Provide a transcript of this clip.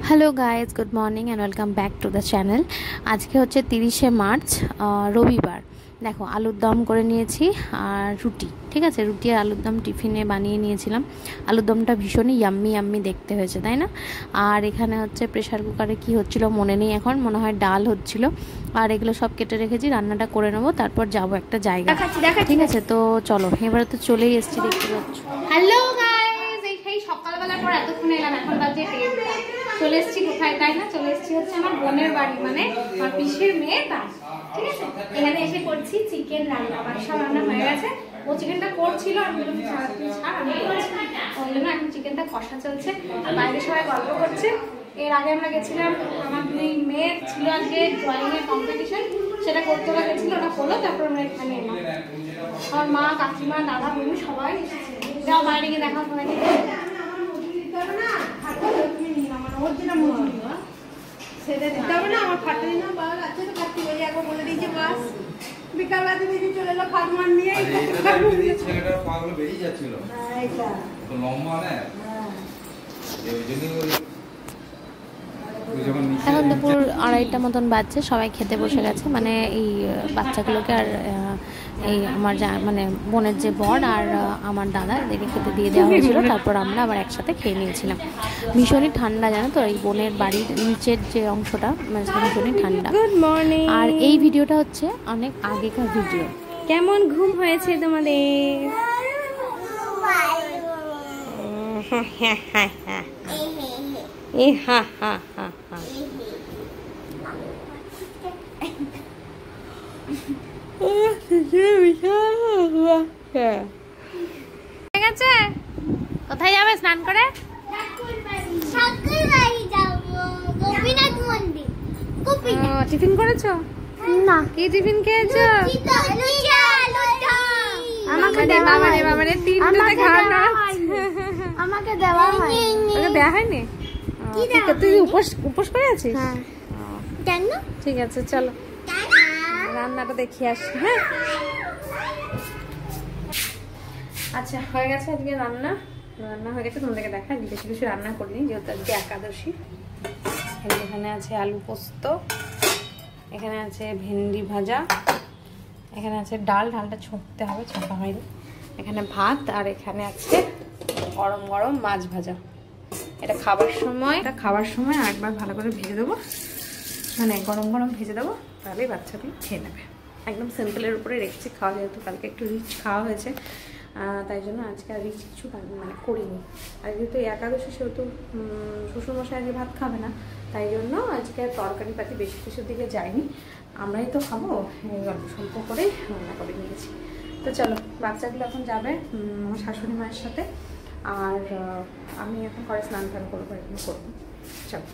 Hello guys, good morning and welcome back to the channel. আজকে হচ্ছে 30শে March, রবিবার। দেখো, আলুর দম করে নিয়েছি আর রুটি। ঠিক আছে, রুটি আর আলুর দম টিফিনে বানিয়ে নিয়েছিলাম। আলুর দমটা ভীষণই ইয়াম্মি ইয়াম্মি দেখতে হয়েছে, তাই না? আর এখানে হচ্ছে প্রেশার কুকারে কি হচ্ছিল মনে নেই, এখন মনে হয় ডাল হচ্ছিল। আর এগুলো সব কেটে রেখেছি, রান্নাটা করে নেবো, তারপর যাবো একটা জায়গা। ঠিক আছে, তো চলো, এবারে তো চলেই এসেছি, দেখতে পাচ্ছ। হ্যালো গাইস, এই সকালবেলা পর এতক্ষণ এলাম, এখন বাজে 10টা। চলে এসেছি কোথায় তাই না? চলে এসেছি হচ্ছে আমার বোনের বাড়ি, মানে আমার পিসির মেয়ে তার। ঠিক আছে, এখানে এসে করছি চিকেন রান্না। আমার সব রান্না হয়ে গেছে, ও চিকেনটা করছিল, আমি বললাম ছাড়, আমি করছি। ওই জন্য এখন চিকেনটা কষা চলছে, বাইরে সবাই গল্প করছে। এর আগে আমরা গেছিলাম, আমার দুই মেয়ের ছিল আজকে ড্রয়িং এর কম্পিটিশন, সেটা করতে গেছিল, ওটা করলো, তারপর আমরা এখানে এলাম। আমার মা, কাকিমা, দাদা, বন্ধু সবাই এসেছে। যাও বাইরে গিয়ে দেখা সবাই। আমার ফাটা দিন আছে তো, কাকি বলে একবার বলে দিয়েছে বাস বিকাল বাদে বেরিয়ে চলে এলো ফার্মার নিয়ে। ছেলেটা পাগল বেরিয়ে যাচ্ছিল, লম্বা না, এখন দুপুর 2:30 মতন বাজছে, সবাই খেতে বসে গেছে, মানে এই বাচ্চাগুলোকে আর এই আমার মানে বোনের যে বর আর আমার দাদা, এদেরকে খেতে দিয়ে দেওয়া হয়েছিল। তারপর আমরা আবার একসাথে খেয়ে নিয়েছিলাম। ভীষণই ঠান্ডা, জানো তো, এই বোনের বাড়ির নিচের যে অংশটা ভীষণই ঠান্ডা। Good morning. আর এই ভিডিওটা হচ্ছে অনেক আগেকার ভিডিও। কেমন ঘুম হয়েছে তোমাদের? এ হা হা হা হা। কোথায় যাবে স্নান করে? টিফিন করেছো? না, কি টিফিন খেয়েছো? আমাকে দেওয়া হয়নি। তুই উপোস করে আছিস? ঠিক আছে, চলো রান্নাটা দেখি আসি। হ্যাঁ, আচ্ছা, হয়ে গেছে আজকে রান্না হয়ে গেছে। তোমাদেরকে দেখা, বেশি কিছু রান্না করিনি, যেহেতু আজকে একাদশী। এখানে আছে আলু পোস্ত, এখানে আছে ভেন্ডি ভাজা, এখানে আছে ডালটা ছুঁকতে হবে, ছুঁকা হয়নি। এখানে ভাত, আর এখানে আছে গরম গরম মাছ ভাজা। এটা খাবার সময় আরেকবার ভালো করে ভেজে দেবো, মানে গরম গরম ভেজে দেবো, তাহলেই বাচ্চাগুলো খেয়ে নেবে। একদম সিম্পলের উপরে রেখেছি খাওয়া, যেহেতু কালকে একটু রিচ খাওয়া হয়েছে, তাই জন্য আজকে আর রিচ কিছু মানে করিনি। আর যেহেতু একাদশী, সেহেতু শ্বশুরমশাই আজকে ভাত খাবে না, তাই জন্য আজকে আর তরকারি পাতি বেশি কিছুর দিকে যায়নি। আমরাই তো খাবো, এই অল্প স্বল্প করে রান্না করে নিয়েছি। তো চলো, বাচ্চাগুলো এখন যাবে আমার শাশুড়ি মায়ের সাথে, আর আমি এখন করে স্নান টান করবো, চলো।